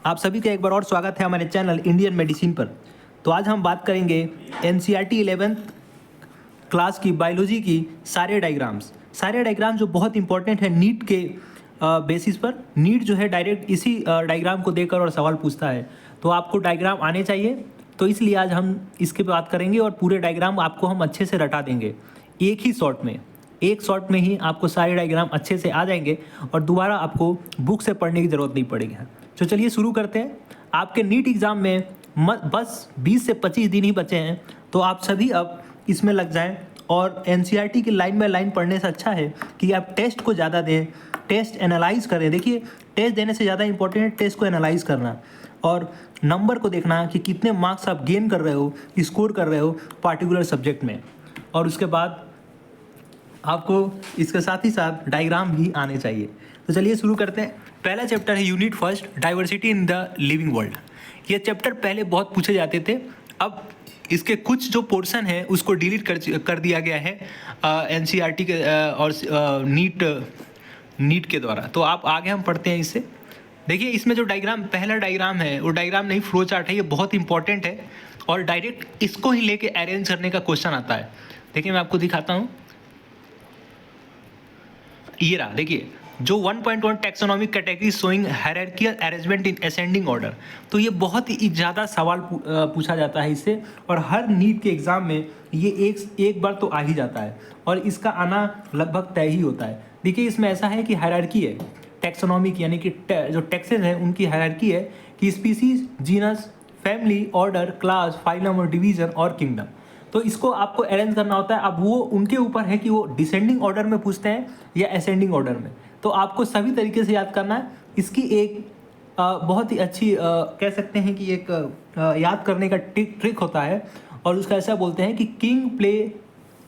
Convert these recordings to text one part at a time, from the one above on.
आप सभी का एक बार और स्वागत है हमारे चैनल इंडियन मेडिसिन पर। तो आज हम बात करेंगे एनसीईआरटी 11th क्लास की बायोलॉजी की सारे डायग्राम्स जो बहुत इंपॉर्टेंट है नीट के बेसिस पर। नीट जो है डायरेक्ट इसी डायग्राम को देखकर और सवाल पूछता है, तो आपको डायग्राम आने चाहिए। तो इसलिए आज हम इसके बात करेंगे और पूरे डायग्राम आपको हम अच्छे से रटा देंगे एक शॉट में ही आपको सारे डायग्राम अच्छे से आ जाएंगे और दोबारा आपको बुक से पढ़ने की ज़रूरत नहीं पड़ेगी। तो चलिए शुरू करते हैं। आपके नीट एग्ज़ाम में बस 20 से 25 दिन ही बचे हैं, तो आप सभी अब इसमें लग जाएं और एनसीईआरटी की लाइन बाय लाइन पढ़ने से अच्छा है कि आप टेस्ट को ज़्यादा दें, टेस्ट एनालाइज करें। देखिए, टेस्ट देने से ज़्यादा इंपॉर्टेंट है टेस्ट को एनालाइज करना और नंबर को देखना कि कितने मार्क्स आप गेन कर रहे हो, स्कोर कर रहे हो पार्टिकुलर सब्जेक्ट में। और उसके बाद आपको इसके साथ ही साथ डायग्राम भी आने चाहिए। तो चलिए शुरू करते हैं। पहला चैप्टर है unit first, diversity in the living world. ये चैप्टर पहले बहुत पूछे जाते थे, अब इसके कुछ जो पोर्शन है उसको डिलीट कर दिया गया है एनसीईआरटी के और नीट के द्वारा। तो आप आगे हम पढ़ते हैं इससे। देखिए, इसमें जो पहला डायग्राम है वो डायग्राम नहीं, फ्लो चार्ट है। ये बहुत इंपॉर्टेंट है और डायरेक्ट इसको ही लेके अरेंज करने का क्वेश्चन आता है। देखिए, मैं आपको दिखाता हूँ। ये रहा, देखिए, जो 1.1 taxonomic category showing hierarchical arrangement in ascending order. तो ये बहुत ही ज़्यादा सवाल पूछा जाता है इससे, और हर नीट के एग्ज़ाम में ये एक बार तो आ ही जाता है और इसका आना लगभग तय ही होता है। देखिए, इसमें ऐसा है कि हायरार्की है, टैक्सोनॉमिक यानी कि जो टैक्सेस हैं उनकी हायरार्की है कि species, genus, family, order, class, phylum और डिवीजन और किंगडम। तो इसको आपको अरेंज करना होता है। अब वो उनके ऊपर है कि वो डिसेंडिंग ऑर्डर में पूछते हैं या असेंडिंग ऑर्डर में। तो आपको सभी तरीके से याद करना है। इसकी एक बहुत ही अच्छी कह सकते हैं कि एक याद करने का ट्रिक होता है, और उसका ऐसा बोलते हैं कि king play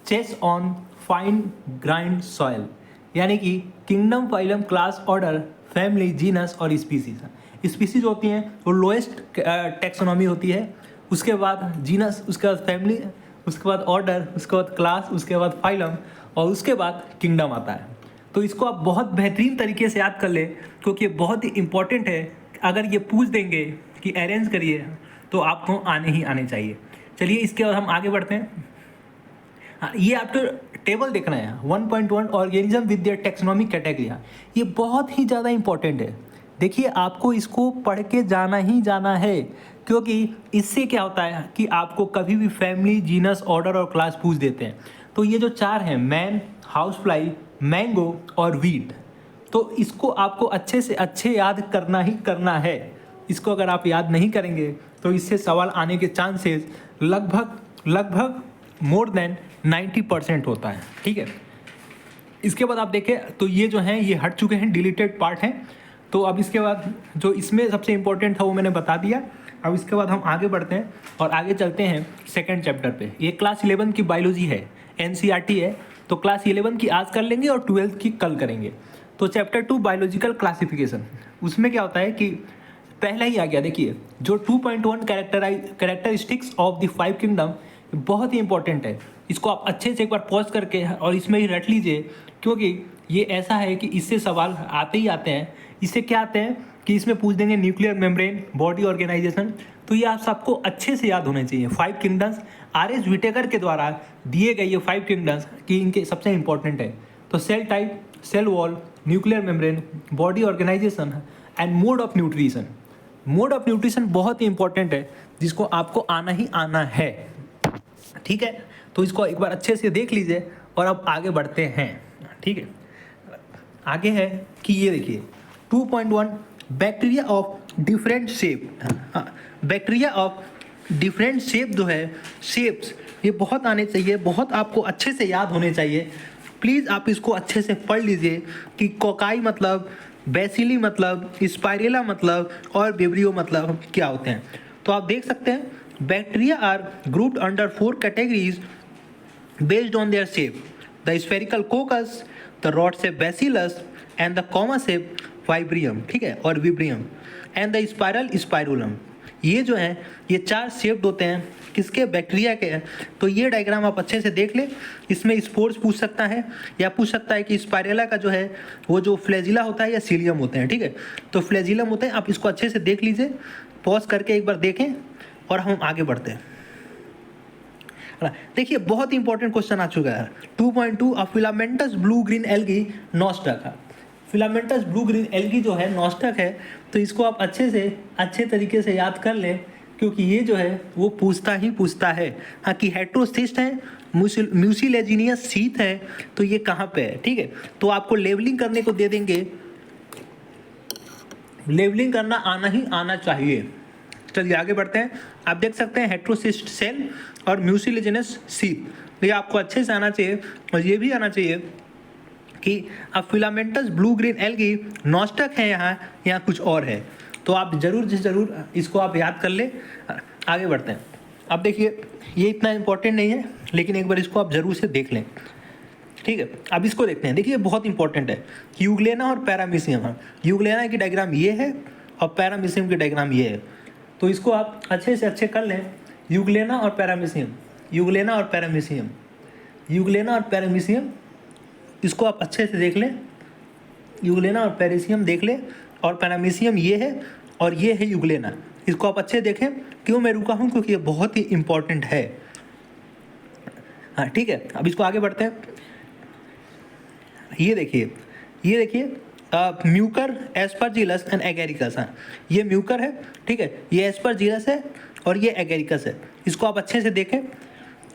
chess on fine grind soil, यानी कि kingdom, phylum, class, order, family, genus और स्पीसीज। स्पीसीज होती हैं वो लोएस्ट टैक्सोनॉमी होती है, उसके बाद जीनस, उसके बाद फैमिली, उसके बाद ऑर्डर, उसके बाद क्लास, उसके बाद फाइलम और उसके बाद किंगडम आता है। तो इसको आप बहुत बेहतरीन तरीके से याद कर ले, क्योंकि ये बहुत ही इंपॉर्टेंट है। अगर ये पूछ देंगे कि अरेंज करिए तो आपको आने ही आने चाहिए। चलिए, इसके बाद हम आगे बढ़ते हैं। हाँ, ये आपको टेबल देखना है 1.1 organism with their taxonomic category. ये बहुत ही ज़्यादा इंपॉर्टेंट है। देखिए, आपको इसको पढ़ के जाना ही जाना है, क्योंकि इससे क्या होता है कि आपको कभी भी फैमिली, जीनस, ऑर्डर और क्लास पूछ देते हैं। तो ये जो चार हैं, मैन, हाउस फ्लाई, मैंगो और वीट, तो इसको आपको अच्छे से अच्छे याद करना ही करना है। इसको अगर आप याद नहीं करेंगे तो इससे सवाल आने के चांसेस लगभग मोर देन 90% होता है। ठीक है, इसके बाद आप देखें तो ये जो हैं ये हट चुके हैं, डिलीटेड पार्ट हैं। तो अब इसके बाद जो इसमें सबसे इंपॉर्टेंट था वो मैंने बता दिया। अब इसके बाद हम आगे बढ़ते हैं और आगे चलते हैं सेकंड चैप्टर पे। ये क्लास 11 की बायोलॉजी है, एनसीईआरटी है, तो क्लास 11 की आज कर लेंगे और 12th की कल करेंगे। तो चैप्टर 2 बायोलॉजिकल क्लासिफिकेशन, उसमें क्या होता है कि पहला ही आ गया। देखिए, जो 2.1 कैरेक्टरिस्टिक्स ऑफ द 5 किंगडम बहुत ही इंपॉर्टेंट है। इसको आप अच्छे से एक बार पॉज करके और इसमें ही रट लीजिए, क्योंकि ये ऐसा है कि इससे सवाल आते ही आते हैं। इससे क्या आते हैं कि इसमें पूछ देंगे न्यूक्लियर मेम्ब्रेन, बॉडी ऑर्गेनाइजेशन। तो ये आप सबको अच्छे से याद होने चाहिए। 5 किंगडम्स आर.एस. व्हिटेकर के द्वारा दिए गए ये 5 किंगडम्स कि इनके सबसे इंपॉर्टेंट है। तो cell type, cell wall, nuclear membrane, body organisation and mode of nutrition. Mode of nutrition बहुत ही इंपॉर्टेंट है, जिसको आपको आना ही आना है। ठीक है, तो इसको एक बार अच्छे से देख लीजिए और अब आगे बढ़ते हैं। ठीक है, आगे है कि ये देखिए 2.1 bacteria of different shape. Bacteria of different shape जो है, शेप्स ये बहुत आने चाहिए, बहुत आपको अच्छे से याद होने चाहिए। प्लीज़ आप इसको अच्छे से पढ़ लीजिए कि कोकाई मतलब, बेसिली मतलब, स्पाइरेला मतलब और विब्रियो मतलब क्या होते हैं। तो आप देख सकते हैं, bacteria are grouped under 4 categories based on their shape: the spherical coccus, the rod shape bacillus and the comma shape vibrium, ठीक है, और vibrium and the spiral spirulum। ये जो है ये 4 शेप्ड होते हैं, किसके? बैक्टीरिया के हैं। तो ये डायग्राम आप अच्छे से देख ले। इसमें स्पोर्स पूछ सकता है या पूछ सकता है कि स्पाइरेला का जो है वो जो फ्लैजिला होता है या सीलियम होते हैं, ठीक है। तो फ्लैजिलम होते हैं, आप इसको अच्छे से देख लीजिए, पॉज करके एक बार देखें और हम आगे बढ़ते हैं। देखिए बहुत इंपॉर्टेंट क्वेश्चन आ चुका है 2.2 अ फिलामेंटस ब्लू ग्रीन एल्गी नॉस्टक है। फिलामेंटस ब्लू ग्रीन एल्गी जो है नॉस्टक है, तो इसको आप अच्छे तरीके से याद कर लें, क्योंकि ये जो है वो पूछता है हाँ कि हेट्रोसिस्ट है, म्यूसिलेजिनियस शीथ है, तो ये कहाँ पे है, ठीक है। तो आपको लेवलिंग करने को दे देंगे, लेवलिंग करना आना ही आना चाहिए। चलिए आगे बढ़ते हैं। आप देख सकते हैं हेट्रोसिस्ट सेल और म्यूसिलेजिनस शीथ, ये आपको अच्छे से आना चाहिए। और ये भी आना चाहिए कि अब फिलामेंटस ब्लू ग्रीन एल्गी नॉस्टक है, यहाँ कुछ और है। तो आप ज़रूर इसको आप याद कर ले। आगे बढ़ते हैं। अब देखिए ये इतना इंपॉर्टेंट नहीं है, लेकिन एक बार इसको आप ज़रूर से देख लें, ठीक है। अब इसको देखते हैं। देखिए बहुत इंपॉर्टेंट है, यूग्लेना और पैरामीशियम है। यूग्लेना की डायग्राम ये है और पैरामीशियम की डायग्राम ये है। तो इसको आप अच्छे कर लें, यूग्लेना और पैरामीशियम, यूग्लेना और पैरामीशियम, यूग्लेना और पैरामीशियम, इसको आप अच्छे से देख लें। यूग्लेना और पैरामीशियम देख लें, और पैरामीशियम ये है और ये है यूग्लेना। इसको आप अच्छे देखें। क्यों मैं रुका हूँ? क्योंकि ये बहुत ही इंपॉर्टेंट है। हाँ ठीक है, अब इसको आगे बढ़ते हैं। ये देखिए म्यूकर, एस्परजिलस एंड एगेरिकस। हाँ ये म्यूकर है, ठीक है, ये एस्परजिलस है और ये एगेरिकस है। इसको आप अच्छे से देखें,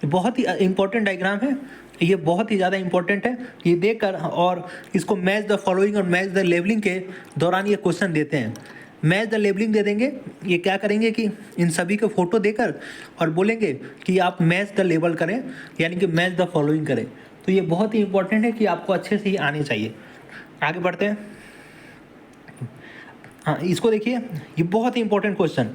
बहुत ही इंपॉर्टेंट डायग्राम है, ये बहुत ही ज़्यादा इंपॉर्टेंट है। ये देखकर और इसको मैच द फॉलोइंग और मैच द लेबलिंग के दौरान ये क्वेश्चन देते हैं। मैच द लेबलिंग दे देंगे, ये क्या करेंगे कि इन सभी के फोटो देकर और बोलेंगे कि आप मैच द लेबल करें, यानी कि मैच द फॉलोइंग करें। तो ये बहुत ही इंपॉर्टेंट है कि आपको अच्छे से ही आने चाहिए। आगे बढ़ते हैं। हाँ इसको देखिए, ये बहुत ही important question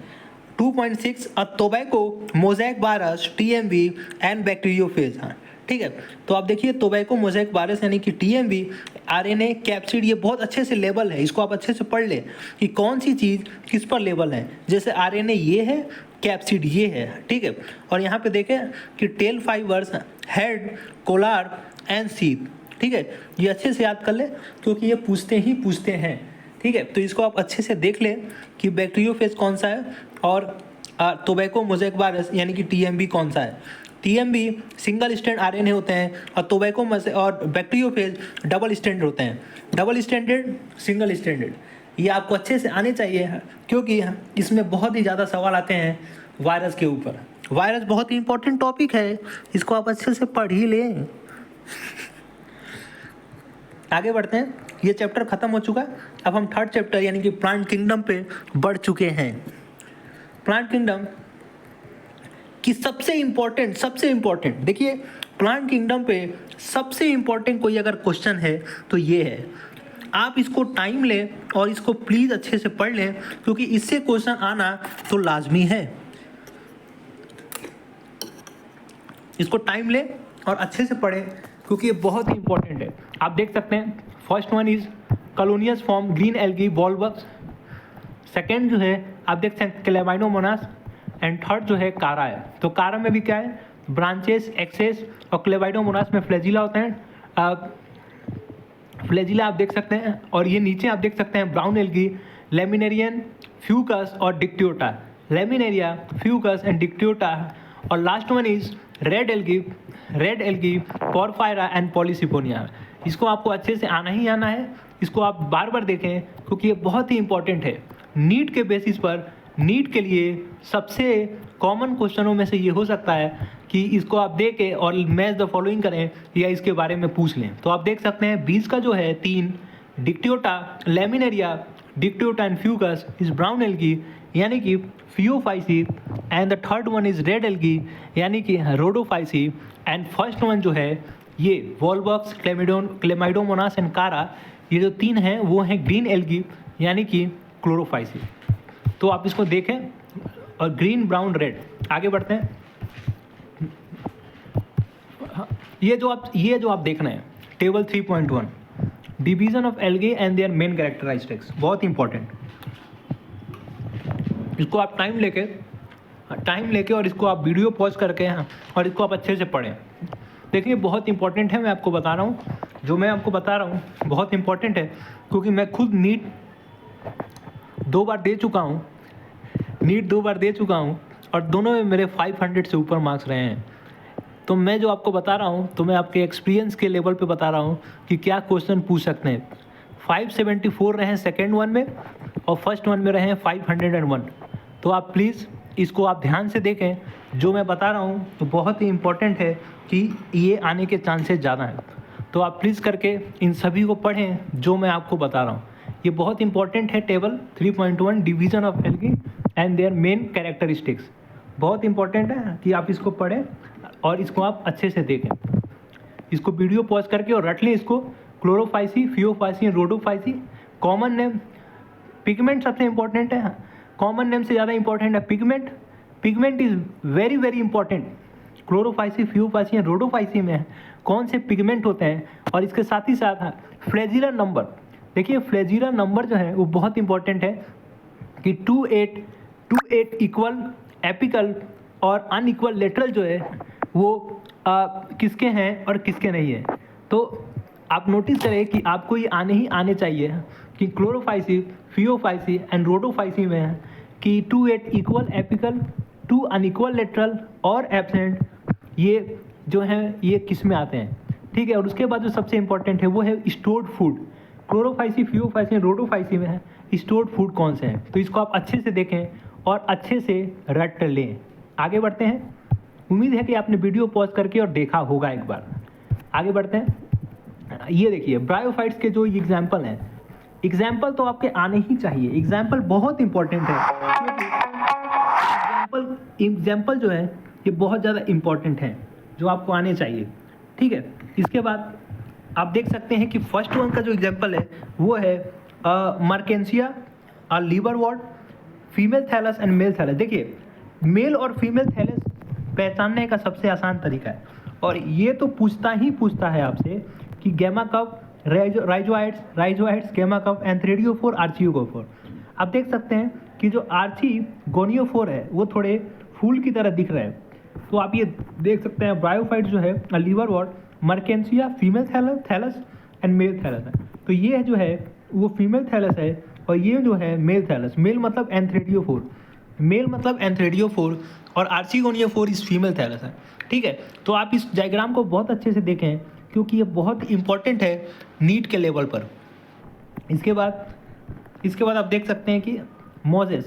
2.6 a tobacco mosaic virus TMV and bacteriophage. हाँ ठीक है, तो आप देखिए टोबैको मोज़ेक वायरस यानी कि TMV, RNA कैप्सिड, ये बहुत अच्छे से लेबल है। इसको आप अच्छे से पढ़ लें कि कौन सी चीज़ किस पर लेबल है। जैसे RNA ये है, कैप्सिड ये है, ठीक है। और यहाँ पे देखें कि tell fibres, head, Kolar and sheath, ठीक है। ये अच्छे से याद कर ले, क्योंकि ये पूछते हैं, ठीक है। तो इसको आप अच्छे से देख लें कि बैक्टीरियोफेज कौन सा है और टोबैको मोज़ेक वायरस यानी कि TMV कौन सा है। TMV सिंगल स्ट्रैंड RNA होते हैं और टोबैको और बैक्टीरियोफेज डबल स्ट्रैंड होते हैं। डबल स्ट्रैंडेड, सिंगल स्ट्रैंडेड, ये आपको अच्छे से आने चाहिए, क्योंकि इसमें बहुत ही ज़्यादा सवाल आते हैं वायरस के ऊपर। वायरस बहुत ही इंपॉर्टेंट टॉपिक है, इसको आप अच्छे से पढ़ ही लें। आगे बढ़ते हैं। ये चैप्टर खत्म हो चुका है, अब हम थर्ड चैप्टर यानी कि प्लांट किंगडम पे बढ़ चुके हैं। प्लांट किंगडम की सबसे इम्पोर्टेंट देखिए, प्लांट किंगडम पे सबसे इम्पोर्टेंट कोई अगर क्वेश्चन है तो ये है। आप इसको टाइम लें और इसको प्लीज़ अच्छे से पढ़ लें, क्योंकि इससे क्वेश्चन आना तो लाजमी है। इसको टाइम लें और अच्छे से पढ़ें, क्योंकि ये बहुत ही इंपॉर्टेंट है। आप देख सकते हैं first one is colonial form green algae Volvox, second जो है आप देख सकते हैं क्लेमाइडोमोनास, एंड थर्ड जो है कारा है। तो कारा में भी क्या है, ब्रांचेस, एक्सेस, और क्लेमाइडोमोनास में फ्लैजिला होते हैं। फ्लैजिला आप देख सकते हैं, और ये नीचे आप देख सकते हैं ब्राउन एल्गी, लेमिनेरियन, फ्यूकस और Dictyota, Laminaria, Fucus and Dictyota. और last one is red algae, Porphyra and Polysiphonia. इसको आपको अच्छे से आना ही आना है, इसको आप बार बार देखें, क्योंकि ये बहुत ही इंपॉर्टेंट है। नीट के बेसिस पर, नीट के लिए सबसे कॉमन क्वेश्चनों में से ये हो सकता है कि इसको आप देखें और मैच द फॉलोइंग करें या इसके बारे में पूछ लें। तो आप देख सकते हैं 20 का जो है 3, Dictyota, laminaria, Dictyota and Fucus is brown algae यानी कि Phaeophyceae, and the third one is red algae यानी कि रोडोफाइसी, एंड फर्स्ट वन जो है ये वॉल्वक्स, क्लेमाइडोमोनास एंड कारा, ये जो 3 हैं वो हैं ग्रीन एल्गी यानी कि क्लोरोफाइसी। तो आप इसको देखें, और ग्रीन, ब्राउन, रेड। आगे बढ़ते हैं। ये जो आप देख रहे हैं table 3.1, division of algae and their main characteristics, बहुत इंपॉर्टेंट। इसको आप टाइम लेके और इसको आप वीडियो पॉज करके और इसको आप अच्छे से पढ़ें। देखिए बहुत इंपॉर्टेंट है, मैं आपको बता रहा हूँ, जो मैं आपको बता रहा हूँ बहुत इंपॉर्टेंट है, क्योंकि मैं खुद नीट 2 बार दे चुका हूँ और दोनों में मेरे 500 से ऊपर मार्क्स रहे हैं। तो मैं जो आपको बता रहा हूँ तो मैं आपके एक्सपीरियंस के लेवल पे बता रहा हूँ कि क्या क्वेश्चन पूछ सकते हैं। 574 रहे हैं सेकेंड वन में और फर्स्ट वन में रहे हैं 501। तो आप प्लीज़ इसको आप ध्यान से देखें, जो मैं बता रहा हूँ तो बहुत ही इम्पोर्टेंट है कि ये आने के चांसेस ज़्यादा हैं। तो आप प्लीज़ करके इन सभी को पढ़ें जो मैं आपको बता रहा हूँ। ये बहुत इंपॉर्टेंट है। Table 3.1 division of algae and their main characteristics, बहुत इंपॉर्टेंट है कि आप इसको पढ़ें और इसको आप अच्छे से देखें। इसको वीडियो पॉज करके और रट लें इसको। Chlorophyceae, Phaeophyceae, Rhodophyceae. Common name, pigment सबसे इंपॉर्टेंट है। कॉमन नेम से ज़्यादा इंपॉर्टेंट है pigment. Pigment is very very important. Chlorophyceae, Phaeophyceae and Rhodophyceae में कौन से पिगमेंट होते हैं, और इसके साथ ही साथ फ्लैजिलर नंबर। देखिए फ्लैजिलर नंबर जो है वो बहुत इंपॉर्टेंट है कि 2, 8 इक्वल एपिकल और अनइक्वल लेटरल जो है वो किसके हैं और किसके नहीं है। तो आप नोटिस करें कि आपको ये आने चाहिए कि क्लोरोफाइसी, फियोफाइसी एंड रोडोफाइसी में है कि 2, 8 इक्वल एपिकल, 2 अनइक्वल लेटरल और एब्सेंट, ये जो हैं ये किस में आते हैं, ठीक है। और उसके बाद जो सबसे इंपॉर्टेंट है वो है stored food. Chlorophyceae, Phaeophyceae, Rhodophyceae में है स्टोर्ड फूड कौन से हैं। तो इसको आप अच्छे से देखें और अच्छे से रट लें। आगे बढ़ते हैं। उम्मीद है कि आपने वीडियो पॉज करके और देखा होगा एक बार। आगे बढ़ते हैं। ये देखिए ब्रायोफाइट्स के जो एग्जाम्पल हैं, एग्जाम्पल तो आपके आने ही चाहिए। एग्जाम्पल बहुत इंपॉर्टेंट है, एग्जाम्पल जो है ये बहुत ज़्यादा इंपॉर्टेंट है, जो आपको आने चाहिए, ठीक है। इसके बाद आप देख सकते हैं कि फर्स्ट वन का जो एग्जाम्पल है वो है Marchantia, liverwort, female thallus and male thallus. देखिए मेल और फीमेल थैलस पहचानने का सबसे आसान तरीका है, और ये तो पूछता है आपसे कि गैमा कप, राइजोआइड्स, गैमा कप, एंथ्रेडियोफोर, आर्चियोगोफोर। आप देख सकते हैं कि जो आर्चिगोनियोफोर है वो थोड़े फूल की तरह दिख रहे हैं। तो आप ये देख सकते हैं ब्रायोफाइट जो है liverwort, Marchantia, female thallus and male thallus है। तो ये जो है वो फीमेल थैलस है और ये जो है मेल थैलस। मेल मतलब एंथ्रेडियोफोर और आर्चिगोनियोफोर इस फीमेल थैलस है, ठीक है। तो आप इस डायग्राम को बहुत अच्छे से देखें क्योंकि ये बहुत इंपॉर्टेंट है नीट के लेवल पर। इसके बाद आप देख सकते हैं कि मोजेस,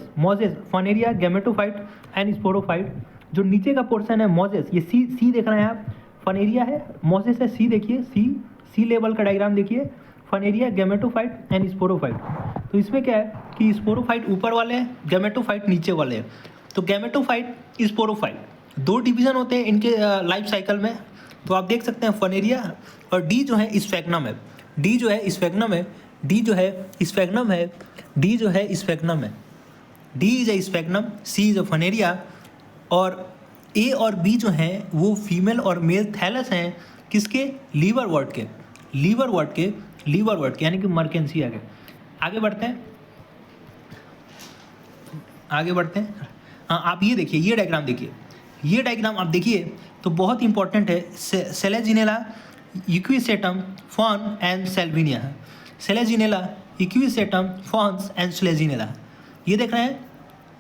फनेरिया, गैमेटोफाइट एंड स्पोरोफाइट। जो नीचे का पोर्शन है मोजेस, ये सी देख रहे हैं आप, फनेरिया है, मोजेस है, सी देखिए, सी लेवल का डायग्राम देखिए, फनेरिया, गैमेटोफाइट एंड स्पोरोफाइट। तो इसमें क्या है कि स्पोरोफाइट ऊपर वाले हैं, गैमेटोफाइट नीचे वाले हैं। तो गैमेटोफाइट, स्पोरोफाइट 2 डिवीजन होते हैं इनके लाइफ साइकिल में। तो आप देख सकते हैं फनेरिया और डी जो है स्फेग्नम है, डी जो है स्फेग्नम है, डी जो है स्फेग्नम है, डी जो है स्फेग्नम है, D is a Sphagnum, C is a Funaria, और ए और बी जो हैं वो फीमेल और मेल थैलस हैं किसके, लीवरवॉर्ट के यानी कि मर्केंसिया के। आगे बढ़ते हैं। हाँ आप ये देखिए, ये डायग्राम देखिए, ये डायग्राम आप देखिए तो बहुत इंपॉर्टेंट है। Selaginella, Equisetum, fern and Salvinia है। Selaginella, Equisetum, ferns and Selaginella. ये देख रहे हैं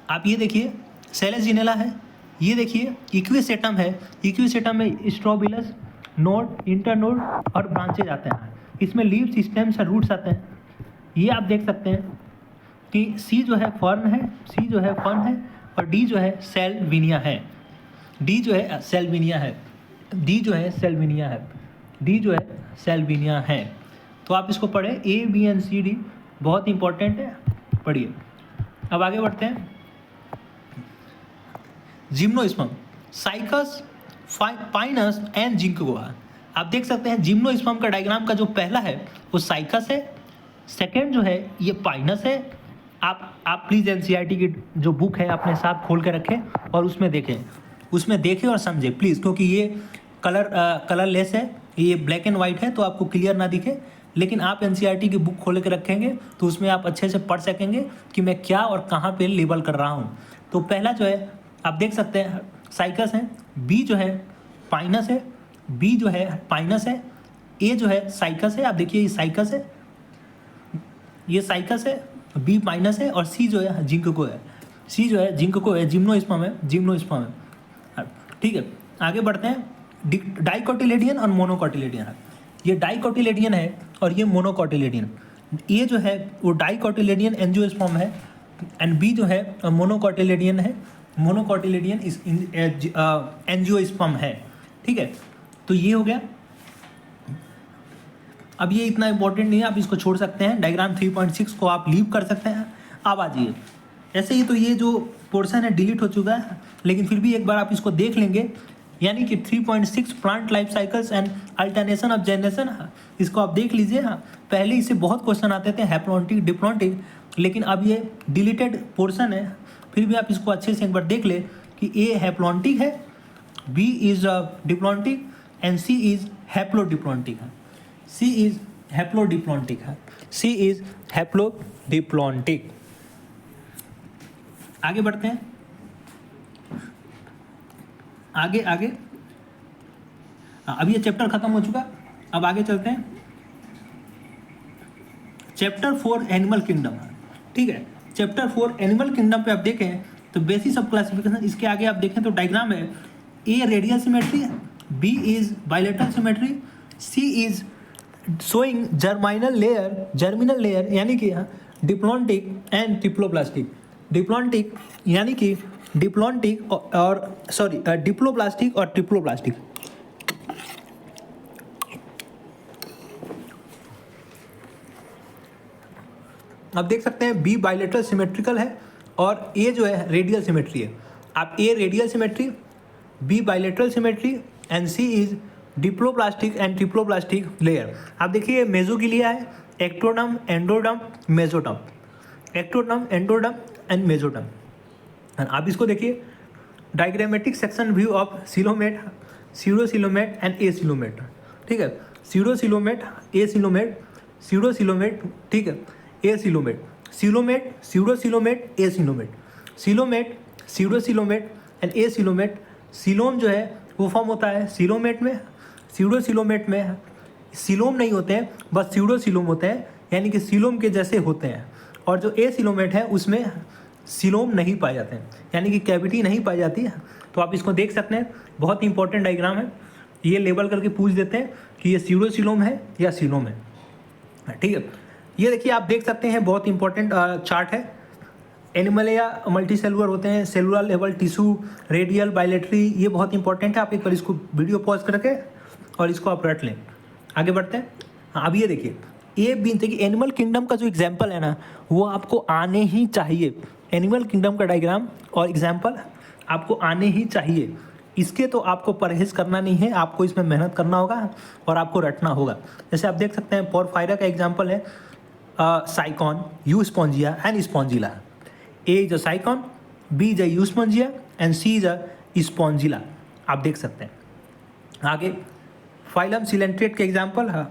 आप, ये देखिए सेलेजिनेला है, ये देखिए इक्विसेटम है, इक्विसेटम में स्ट्रोबिलस, नोड, इंटरनोड और ब्रांचेज आते हैं। इसमें लीव्स, स्टेम्स और रूट्स आते हैं। ये आप देख सकते हैं कि सी जो है फर्न है, और डी जो है सेल्विनिया है, तो आप इसको पढ़ें, A B and C D बहुत इंपॉर्टेंट है, पढ़िए। अब आगे बढ़ते हैं। Gymnosperm, Cycas, Pinus and Ginkgo. आप देख सकते हैं जिम्नोस्पर्म का डायग्राम का जो पहला है वो साइकस है, सेकेंड जो है ये पाइनस है। आप प्लीज़ एनसीईआरटी की जो बुक है अपने साथ खोल के रखें और उसमें देखें और समझें प्लीज़, क्योंकि ये कलरलेस है, ये ब्लैक एंड वाइट है तो आपको क्लियर ना दिखे। लेकिन आप एनसीईआरटी की बुक खोल के रखेंगे तो उसमें आप अच्छे से पढ़ सकेंगे कि मैं क्या और कहाँ पे लेबल कर रहा हूँ। तो पहला जो है आप देख सकते हैं साइकस है, बी जो है पाइनस है, बी जो है पाइनस है, ए जो है साइकस है। आप देखिए ये साइकस है, ये साइकस है, बी माइनस है और सी जो है जिंको है, सी जो है जिंको है, जिम्नोस्पर्म है, जिम्नोस्पर्म है। ठीक है, आगे बढ़ते हैं। डाइकोटिलेडियन और मोनोकोटिलेडियन है, ये डाइकोटिलेडियन है और ये मोनोकोटिलेडियन। ए जो है वो डाइकोटिलेडियन एंजियोस्पर्म है एंड बी जो है मोनोकोटिलेडियन है, मोनोकोटिलेडियन एंजियोस्पर्म है। ठीक है, तो ये हो गया। अब ये इतना इंपॉर्टेंट नहीं है, आप इसको छोड़ सकते हैं। डायग्राम 3.6 को आप लीव कर सकते हैं। अब आ जाइए, ऐसे ही तो ये जो पोर्शन है डिलीट हो चुका है, लेकिन फिर भी एक बार आप इसको देख लेंगे, यानी कि 3.6 plant life cycles and alternation of generation, इसको आप देख लीजिए। पहले इससे बहुत क्वेश्चन आते थे हैप्लॉन्टिक डिप्लॉन्टिक, लेकिन अब ये डिलीटेड पोर्शन है। फिर भी आप इसको अच्छे से एक बार देख ले कि ए हैप्लॉन्टिक है, B is diplontic and C is haplodiplontic है, सी इज हैप्लोडिप्लॉन्टिक है, सी इज हैप्लोडिप्लॉन्टिक। आगे बढ़ते हैं, आगे आगे। अब ये चैप्टर खत्म हो चुका, अब आगे चलते हैं। चैप्टर 4 एनिमल किंगडम है। ठीक है, चैप्टर 4 एनिमल किंगडम पे आप देखें तो बेसिस ऑफ क्लासिफिकेशन, इसके आगे आप देखें तो डायग्राम है। A radial symmetry, B is bilateral symmetry, C is showing germinal layer यानी कि डिप्लॉन्टिक एंड ट्रिप्लोप्लास्टिक। डिप्लॉन्टिक यानी कि डिप्लॉन्टिक और सॉरी डिप्लोप्लास्टिक और ट्रिप्लोप्लास्टिक। आप देख सकते हैं बी बाइलेटरल सिमेट्रिकल है और ए जो है रेडियल सिमेट्री है। आप A radial symmetry, B bilateral symmetry and C is diploblastic and triploblastic layer. आप देखिए मेसोगिलिया है, ectoderm, endoderm, mesoderm, ectoderm, endoderm and mesoderm. आप इसको देखिए diagrammatic section view of coelomate, pseudocoelomate and acoelomate. ठीक है, सीरोसिलोमेट, ए सिलोमेट, सीरोसिलोमेट, ठीक है, acoelomate, coelomate, pseudocoelomate, acoelomate, coelomate, pseudocoelomate and acoelomate. Coelom जो है वो फॉर्म होता है सिलोमेट में, सीरोसिलोमेट में सिलोम नहीं होते हैं, बस सीरोसिलोम होते हैं, यानी कि सिलोम के जैसे होते हैं। और जो ए सिलोमेट है उसमें सिलोम नहीं पाए जाते हैं, यानी कि कैविटी नहीं पाई जाती है। तो आप इसको देख सकते हैं, बहुत ही इंपॉर्टेंट डायग्राम है। ये लेबल करके पूछ देते हैं कि ये सीरोसिलोम है या सिलोम है। ठीक है, ये देखिए आप देख सकते हैं, बहुत इंपॉर्टेंट चार्ट है। एनिमल या मल्टी सेलुलर होते हैं, सेलुलर लेवल, टिश्यू, रेडियल, बाइलेटरी, ये बहुत इंपॉर्टेंट है। आप एक बार इसको वीडियो पॉज करके और इसको आप रट लें। आगे बढ़ते हैं। हाँ, अब ये देखिए ए बी, देखिए एनिमल किंगडम का जो एग्जाम्पल है ना वो आपको आने ही चाहिए। एनिमल किंगडम का डायग्राम और एग्जाम्पल आपको आने ही चाहिए। इसके तो आपको परहेज करना नहीं है, आपको इसमें मेहनत करना होगा और आपको रटना होगा। जैसे आप देख सकते हैं पोरफायरा का एग्जाम्पल है Sycon, Euspongia and Spongilla. A is a Sycon, B is a Euspongia and C is a Spongilla. आप देख सकते हैं। आगे फाइलम सिलेंट्रेट के एग्जाम्पल है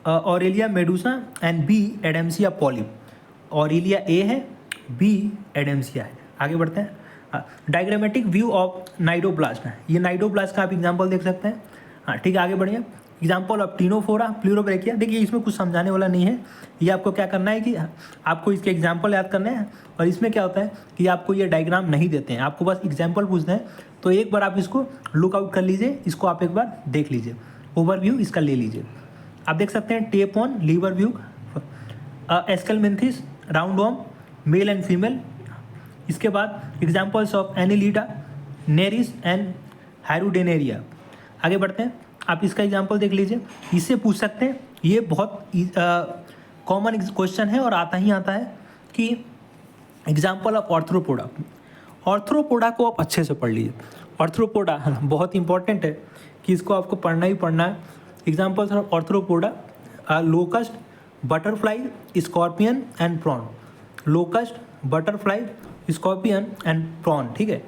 Aurelia medusa and B Adamsia polyp. Aurelia A है, B एडेम्सिया है। आगे बढ़ते हैं। डायग्रामेटिक व्यू ऑफ नाइडोब्लास्ट है, ये नाइडोब्लास्ट का आप एग्जाम्पल देख सकते हैं। हाँ ठीक है, आगे बढ़िए। Example of Ctenophora, Pleurobrachia. देखिए इसमें कुछ समझाने वाला नहीं है, ये आपको क्या करना है कि आपको इसके एग्जाम्पल याद करने हैं। और इसमें क्या होता है कि आपको ये डायग्राम नहीं देते हैं, आपको बस एग्जाम्पल पूछते हैं। तो एक बार आप इसको लुक आउट कर लीजिए, इसको आप एक बार देख लीजिए, ओवरव्यू इसका ले लीजिए। आप देख सकते हैं टेप ऑन लीवर व्यू, Aschelminthes, roundworm, male and female. इसके बाद examples of Annelida, Nereis and Hirudinaria. आगे बढ़ते हैं, आप इसका एग्जाम्पल देख लीजिए, इससे पूछ सकते हैं। ये बहुत कॉमन क्वेश्चन है और आता ही आता है कि एग्जाम्पल ऑफ ऑर्थ्रोपोडा। ऑर्थ्रोपोडा को आप अच्छे से पढ़ लीजिए। ऑर्थ्रोपोडा बहुत इंपॉर्टेंट है कि इसको आपको पढ़ना ही पढ़ना है। Examples of arthropoda, locust, butterfly, scorpion and prawn. Locust, butterfly, scorpion and prawn. ठीक है,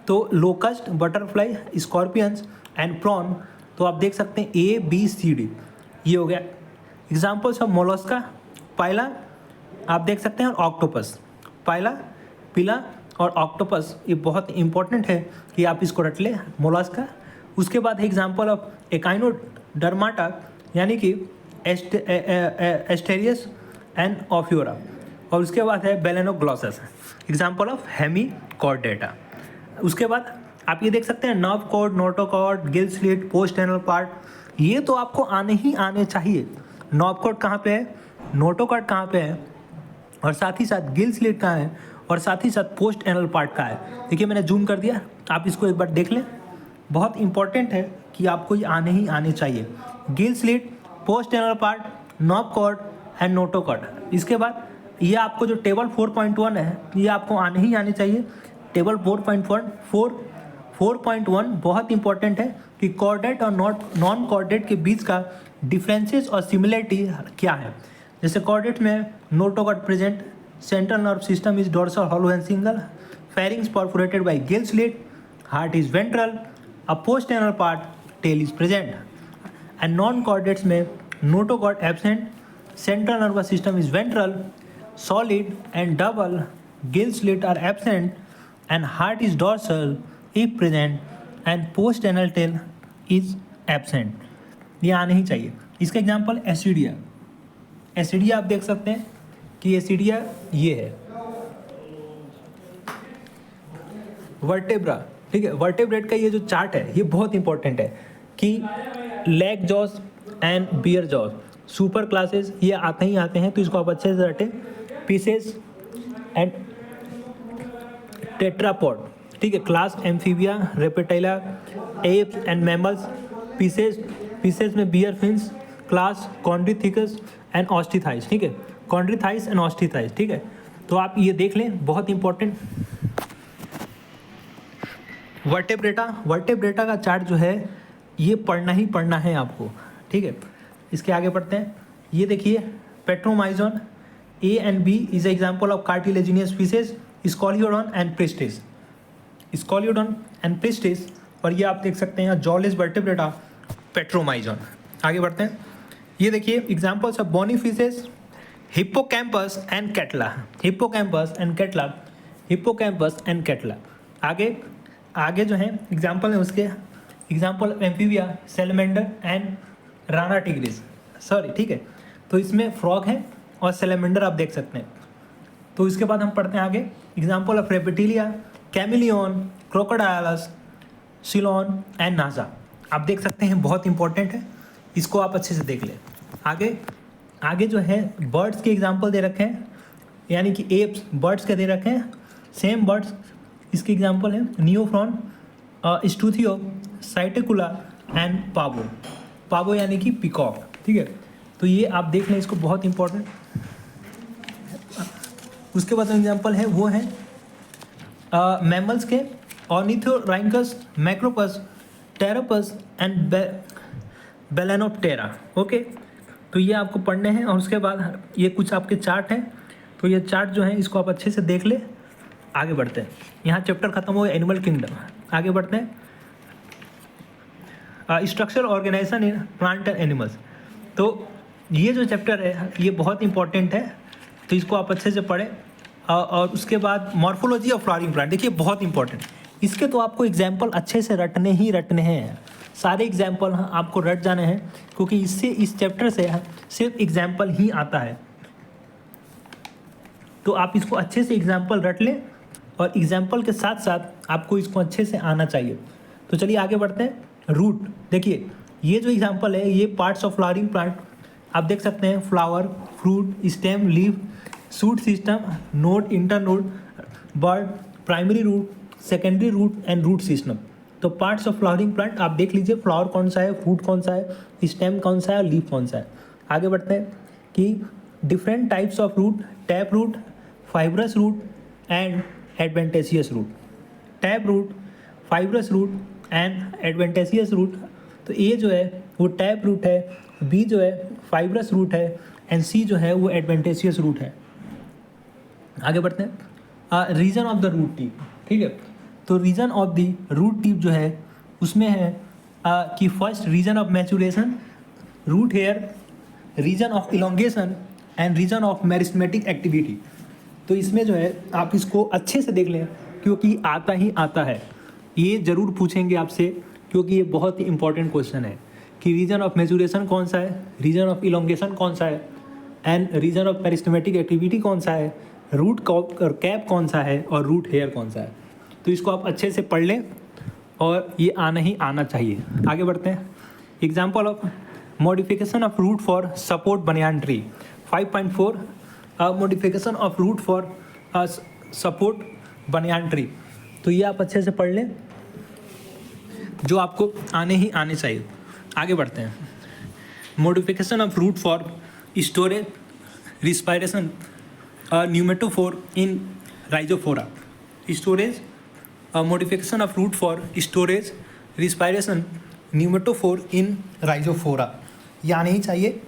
तो locust, butterfly, scorpions and prawn. तो आप देख सकते हैं ए बी सी डी, ये हो गया एग्जाम्पल्स ऑफ मोलस्का, पाइला आप देख सकते हैं, और ऑक्टोपस। पाइला, पिला और ऑक्टोपस, ये बहुत इंपॉर्टेंट है कि आप इसको रट लें, मोलस्का। उसके बाद है एग्जाम्पल ऑफ एकाइनोडर्माटा यानी कि एस्टेरियस एंड ऑफ्यूरा, और उसके बाद है बेलेनोग्लॉसस, एग्जाम्पल ऑफ हेमीकॉर्डेटा। उसके बाद आप ये देख सकते हैं nerve cord, notochord, gill slit, post anal part, ये तो आपको आने ही आने चाहिए। नर्व कॉर्ड कहाँ पे है, नोटोकॉर्ड कहाँ पे है, और साथ ही साथ गिल स्लिट कहाँ है, और साथ ही साथ पोस्ट एनल पार्ट कहाँ है। देखिए मैंने जूम कर दिया, आप इसको एक बार देख लें, बहुत इंपॉर्टेंट है कि आपको ये आने ही आने चाहिए। Gill slit, post anal part, nerve cord and notochord. इसके बाद ये आपको जो टेबल 4.1 है ये आपको आने ही आने चाहिए। टेबल 4.1 बहुत इंपॉर्टेंट है कि कॉर्डेट और नॉन कॉर्डेट के बीच का डिफरेंसेस और सिमिलरिटी क्या है। जैसे कॉर्डेट में notochord present, central nerve system is dorsal hollow and single, pharynx perforated by gill slit, heart is ventral, a post anal part, tail is present. And non chordates में notochord absent, central nervous system is ventral, solid and double, gill slit are absent, and heart is dorsal if present, and post-anal tail is absent. ये आने ही चाहिए। इसका example एसिडिया, एसिडिया आप देख सकते हैं कि एसिडिया ये है, वर्टेब्रा, ठीक है। वर्टेब्रेट का ये जो चार्ट है ये बहुत इंपॉर्टेंट है कि lack jaws and bear jaws, super classes ये आते ही आते हैं, तो इसको आप अच्छे से रटें। पीसेस एंड टेट्रापॉड, ठीक है। Class Amphibia, Reptilia, Aves and mammals. Pisces में bear fins, class Chondrichthyes and Osteichthyes, ठीक है। कॉन्ड्रीथाइस एंड ऑस्टिथाइस, ठीक है। तो आप ये देख लें, बहुत इंपॉर्टेंट। वर्टेब्रेटा का चार्ट जो है ये पढ़ना ही पढ़ना है आपको, ठीक है। इसके आगे पढ़ते हैं। ये देखिए Petromyzon, A and B is example of cartilaginous pisces, Scoliodon and Pristis, Scoliodon and Pristis. और ये आप देख सकते हैं जॉलिस वर्टेब्रेटा, पेट्रोमाइजोन। आगे बढ़ते हैं। ये देखिए examples of bony fishes, Hippocampus and Catla, Hippocampus and Catla, Hippocampus and Catla. आगे जो है एग्जाम्पल है उसके, example of Amphibia, salamander and Rana tigris, sorry, ठीक है। तो इसमें फ्रॉग है और सेलेमेंडर आप देख सकते हैं। तो इसके बाद हम पढ़ते हैं आगे, example of Reptilia, chameleon, Crocodylus, Chelone and Naja. आप देख सकते हैं, बहुत इंपॉर्टेंट है, इसको आप अच्छे से देख लें। आगे जो है बर्ड्स के एग्जाम्पल दे रखे हैं, यानी कि एप्स बर्ड्स के दे रखे हैं, सेम बर्ड्स। इसके एग्जाम्पल है नियोफ्रॉन, स्टूथियो, साइटेकुला एंड पावो, पावो यानी कि पिकॉक, ठीक है। तो ये आप देख लें, इसको बहुत इंपॉर्टेंट। उसके बाद एग्जाम्पल है वो है मैमल्स के, ऑर्निथोराइंकस, मैक्रोपस, टेरोपस एंड बेलेनोप्टेरा, ओके। तो ये आपको पढ़ने हैं। और उसके बाद ये कुछ आपके चार्ट हैं, तो ये चार्ट जो है इसको आप अच्छे से देख ले। आगे बढ़ते हैं, यहाँ चैप्टर खत्म हो गया एनिमल किंगडम। आगे बढ़ते हैं, structure organisation in plant and animals. तो ये जो चैप्टर है ये बहुत इंपॉर्टेंट है, तो इसको आप अच्छे से पढ़ें। और उसके बाद मॉर्फोलॉजी ऑफ फ्लावरिंग प्लांट, देखिए बहुत इंपॉर्टेंट। इसके तो आपको एग्जाम्पल अच्छे से रटने ही रटने हैं, सारे एग्जाम्पल आपको रट जाने हैं, क्योंकि इससे इस चैप्टर से सिर्फ एग्जाम्पल ही आता है। तो आप इसको अच्छे से एग्जाम्पल रट लें, और एग्जाम्पल के साथ साथ आपको इसको अच्छे से आना चाहिए। तो चलिए आगे बढ़ते हैं। रूट, देखिए ये जो एग्जाम्पल है ये पार्ट्स ऑफ फ्लावरिंग प्लांट आप देख सकते हैं, flower, fruit, stem, leaf, shoot system, node, internode, bud, primary root, secondary root and root system. तो पार्ट्स ऑफ फ्लावरिंग प्लांट आप देख लीजिए, फ्लावर कौन सा है, फ्रूट कौन सा है, स्टेम कौन सा है, और लीफ कौन सा है। आगे बढ़ते हैं कि different types of root, tap root, fibrous root and adventitious root. Tap root, fibrous root and adventitious root. तो ए जो है वो टैप रूट है, बी जो है फाइब्रस रूट है, एंड सी जो है वो एडवेंटेशियस रूट है। आगे बढ़ते हैं, region of the root tip, ठीक है। तो region of the root tip जो है उसमें है कि first region of maturation, root hair, region of elongation and region of meristematic activity. तो इसमें जो है आप इसको अच्छे से देख लें, क्योंकि आता ही आता है, ये ज़रूर पूछेंगे आपसे, क्योंकि ये बहुत ही इंपॉर्टेंट क्वेश्चन है कि रीजन ऑफ मेजुरेशन कौन सा है, रीजन ऑफ इलोंगेशन कौन सा है, and region of meristematic activity कौन सा है, रूट कैप कौन सा है, और रूट हेयर कौन सा है। तो इसको आप अच्छे से पढ़ लें और ये आना ही आना चाहिए। आगे बढ़ते हैं। Example of modification of root for support banyan tree 5.4 modification of root for support banyan tree. तो ये आप अच्छे से पढ़ लें, जो आपको आने ही आने चाहिए। आगे बढ़ते हैं। Modification of root for storage respiration pneumatophore in Rhizophora. Storage modification of root for storage respiration pneumatophore in Rhizophora, ये आने ही चाहिए।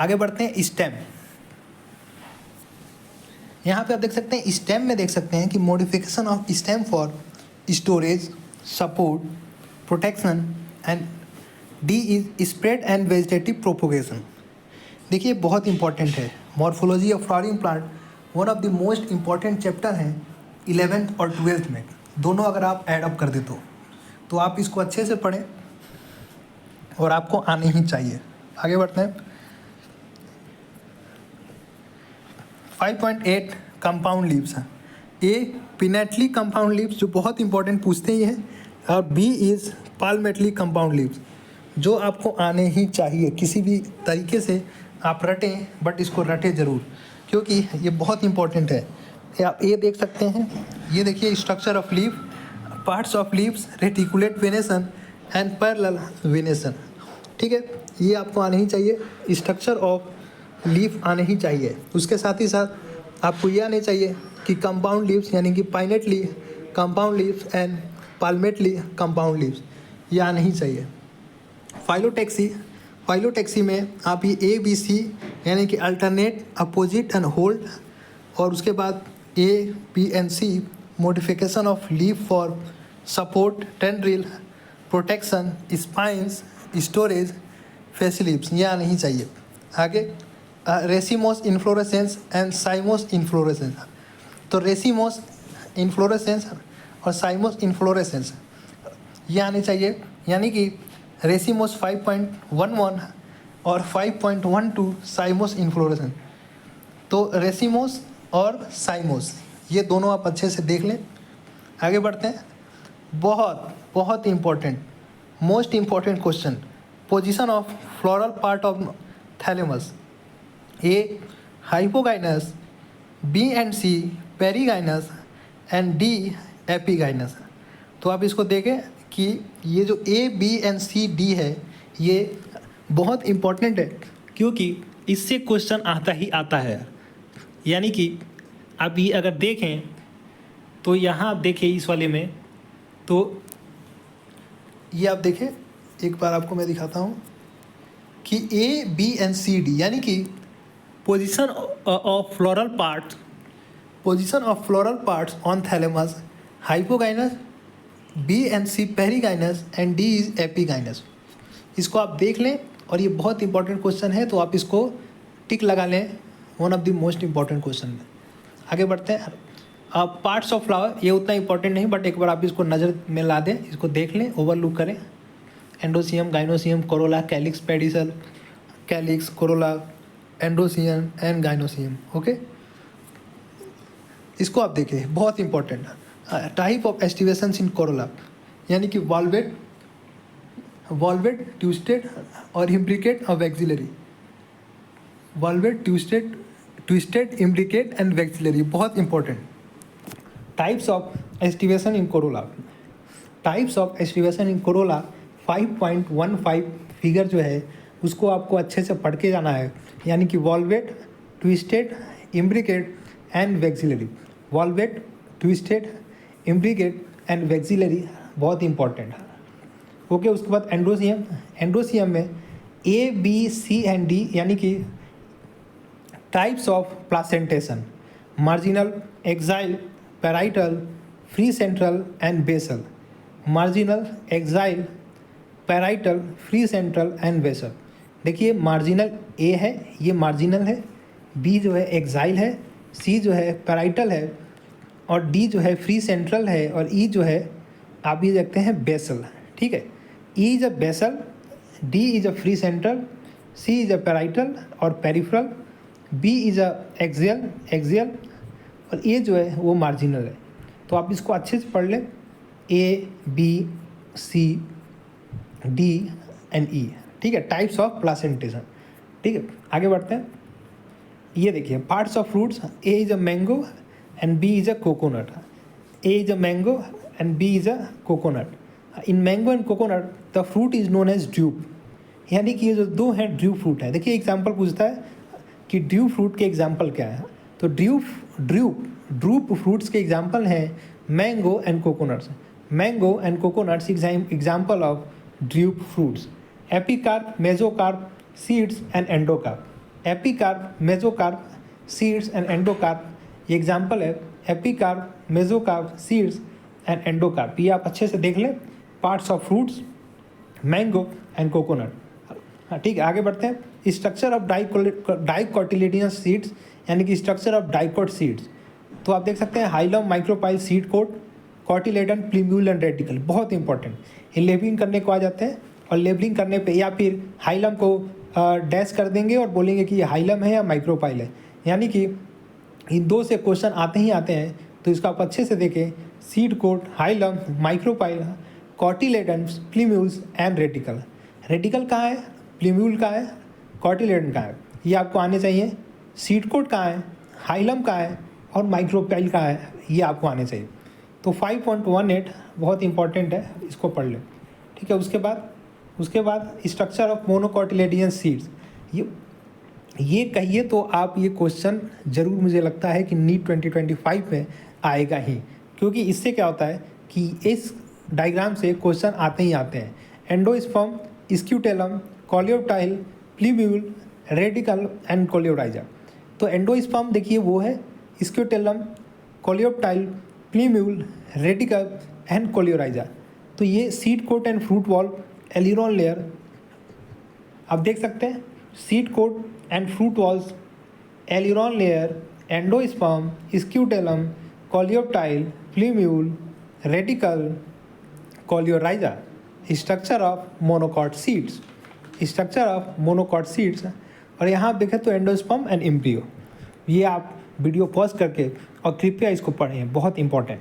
आगे बढ़ते हैं। स्टेम, यहाँ पे आप देख सकते हैं, स्टेम में देख सकते हैं कि modification of stem for storage support protection and D is spread and vegetative propagation. देखिए बहुत इंपॉर्टेंट है। Morphology of flowering plant one of the most important chapter हैं 11th और 12th में, दोनों अगर आप ऐड अप कर दे तो आप इसको अच्छे से पढ़ें और आपको आने ही चाहिए। आगे बढ़ते हैं। 5.8 कंपाउंड लीव्स हैं। ए पिनेटली कंपाउंड लीव्स, जो बहुत इंपॉर्टेंट पूछते ही हैं, और बी इज़ पाल्मेटली कंपाउंड लीव्स, जो आपको आने ही चाहिए। किसी भी तरीके से आप रटें, बट इसको रटें ज़रूर, क्योंकि ये बहुत इंपॉर्टेंट है। आप ये देख सकते हैं, ये देखिए structure of leaf, parts of leaves, reticulate venation and parallel venation. ठीक है, ये आपको आने ही चाहिए। स्ट्रक्चर ऑफ लीफ आने ही चाहिए। उसके साथ ही साथ आपको ये आने चाहिए कि कंपाउंड लीव्स, यानी कि pinnately compound leaves and palmately compound leaves, ये आने ही चाहिए। फाइलोटैक्सी, फाइलोटैक्सी में आप ये ए बी सी, यानी कि अल्टरनेट, अपोजिट एंड होल्ड, और उसके बाद A B and C modification of leaf for support, tendril, protection, spines, storage, fleshy leaves, ये आने ही चाहिए। आगे racemose inflorescence and cymose inflorescence. तो रेसिमोस इन्फ्लोरेसेंस और साइमोस इन्फ्लोरेसेंस ये आने चाहिए, यानी कि रेसिमोस 5.11 और 5.12 साइमोस इन्फ्लोरेसेंस। तो रेसिमोस और साइमोस ये दोनों आप अच्छे से देख लें। आगे बढ़ते हैं। बहुत बहुत important, most important question, position of floral part of thalamus. A hypogynous, B and C perigynous and D epigynous. तो आप इसको देखें कि ये जो A B and C D है, ये बहुत इम्पॉर्टेंट है, क्योंकि इससे क्वेश्चन आता ही आता है। यानी कि आप ये अगर देखें तो यहाँ आप देखें इस वाले में, तो ये आप देखें, एक बार आपको मैं दिखाता हूँ कि A B and C D, यानी कि position of floral parts, position of floral parts on thalamus, hypogynous, B and C perigynous and D is epigynous. इसको आप देख लें, और ये बहुत इंपॉर्टेंट क्वेश्चन है, तो आप इसको टिक लगा लें, one of the most important question. आगे बढ़ते हैं। पार्ट्स ऑफ फ्लावर, ये उतना इंपॉर्टेंट नहीं, बट एक बार आप इसको नज़र में ला दें, इसको देख लें, ओवरलुक करें। Androecium, gynoecium, corolla, calyx, pedicel, calyx, corolla, androecium and gynoecium. Okay, इसको आप देखें, बहुत important. Type of aestivations in corolla, यानी कि वॉल्वेट, वॉल्वेट, ट्विस्टेड और इम्ब्रिकेट और vexillary. Valvate, twisted, twisted, imbricate and vexillary, बहुत important. Types of aestivation in corolla, types of aestivation in corolla 5.15 figure जो है उसको आपको अच्छे से पढ़ के जाना है, यानी कि valvate, twisted, imbricate and vexillary. Valvate, twisted, imbricate and vexillary, बहुत इंपॉर्टेंट है। ओके, उसके बाद एंडोसियम, एंडोसियम में A B C and D, यानी कि types of placentation, marginal, axile, parietal, free central and basal. Marginal, axile, parietal, free central and basal, देखिए marginal A है, ये मार्जिनल है, बी जो है एक्साइल है, सी जो है पैराइटल है, और डी जो है फ्री सेंट्रल है, और ई जो है आप ये देखते हैं बेसल। ठीक है, E is a basal, D is a free central, C is a parietal और peripheral, B is a axial और ए जो है वो मार्जिनल है। तो आप इसको अच्छे से पढ़ लें, A B C D and E. ठीक है, टाइप्स ऑफ प्लासेंटेशन। ठीक है, आगे बढ़ते हैं। ये देखिए parts of fruits, A is a mango and B is a coconut. A is a mango and B is a coconut. In mango and coconut the fruit is known as drupe, यानी कि ये जो दो हैं due fruit है। देखिए example पूछता है कि ड्यू फ्रूट के एग्जाम्पल क्या है, तो ड्रूप फ्रूट्स के एग्जाम्पल हैं mango and coconuts. Mango and coconuts example of drupe fruits. Epicarp, mesocarp, seeds and endocarp. Epicarp, mesocarp, seeds and endocarp, ये एग्जाम्पल है epicarp, mesocarp, seeds and endocarp. ये आप अच्छे से देख लें, parts of fruits, mango and coconut. ठीक है, आगे बढ़ते हैं। स्ट्रक्चर ऑफ डाइकोटिलेडोनस सीड्स, यानी कि स्ट्रक्चर ऑफ डाइकोट सीड्स। तो आप देख सकते हैं hilum, micropyle, seed coat, cotyledon, plumule and radicle, बहुत इंपॉर्टेंट। ये लेबलिंग करने को आ जाते हैं, और लेबलिंग करने पे या फिर हाइलम को डैश कर देंगे और बोलेंगे कि ये हाइलम है या माइक्रोपाइल है, यानी कि इन दो से क्वेश्चन आते ही आते हैं। तो इसको आप अच्छे से देखें, seed coat, hilum, micropyle, cotyledons, plumules and radicle. Radicle कहाँ है, प्लीम्यूल कहाँ है, कॉटिलेडन कहाँ है, ये आपको आने चाहिए। सीड कोट कहाँ है, हाइलम कहाँ है और माइक्रोपाइल कहाँ है, ये आपको आने चाहिए। तो 5.18 बहुत इंपॉर्टेंट है, इसको पढ़ लें। ठीक है, उसके बाद स्ट्रक्चर ऑफ मोनोकॉटिलेडोनस सीड्स, ये कहिए तो आप ये क्वेश्चन ज़रूर, मुझे लगता है कि नीट 2025 में आएगा ही, क्योंकि इससे क्या होता है कि इस डायग्राम से क्वेश्चन आते ही आते हैं। Endosperm, scutellum, coleoptile, plumule, radicle and coleorhiza. तो एंडोस्पर्म देखिए वो है scutellum, coleoptile, plumule, radicle and coleorhiza. तो ये seed coat and fruit wall, aleurone layer, आप देख सकते हैं seed coat and fruit walls, aleurone layer, endosperm, scutellum, coleoptile, plumule, radicle, coleorhiza. Structure of monocot seeds, structure of monocot seeds. और यहाँ आप देखें तो एंडोस्पर्म एंड एम्ब्रियो। ये आप वीडियो पॉज करके और कृपया इसको पढ़ें, बहुत इंपॉर्टेंट।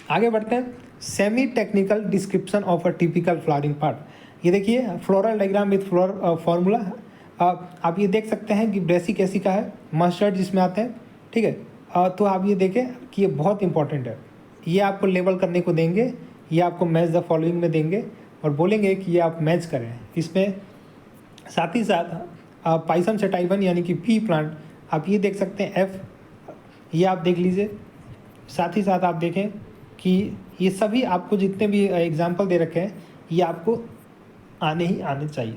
आगे बढ़ते हैं, semi technical description of a typical flowering part. ये देखिए floral diagram with floor formula. आप ये देख सकते हैं कि ब्रेसिक ऐसी का है, मस्टर्ड जिसमें आते हैं। ठीक है, तो आप ये देखें कि ये बहुत इंपॉर्टेंट है। ये आपको लेबल करने को देंगे, ये आपको मैच द फॉलोइंग में देंगे और बोलेंगे कि ये आप मैच करें। इसमें साथ ही साथ पाइसम सेटाइवन यानी कि पी प्लांट, आप ये देख सकते हैं एफ, ये आप देख लीजिए। साथ ही साथ आप देखें कि ये सभी आपको जितने भी एग्जाम्पल दे रखे हैं ये आपको आने ही आने चाहिए।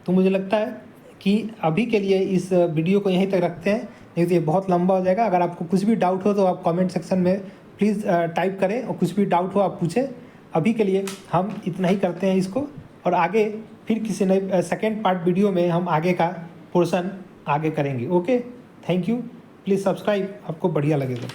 तो मुझे लगता है कि अभी के लिए इस वीडियो को यहीं तक रखते हैं, नहीं तो ये बहुत लंबा हो जाएगा। अगर आपको कुछ भी डाउट हो तो आप कमेंट सेक्शन में प्लीज़ टाइप करें, और कुछ भी डाउट हो आप पूछें। अभी के लिए हम इतना ही करते हैं इसको, और आगे फिर किसी नए सेकेंड पार्ट वीडियो में हम आगे का पोर्शन आगे करेंगे। Okay, thank you, please subscribe, आपको बढ़िया लगेगा।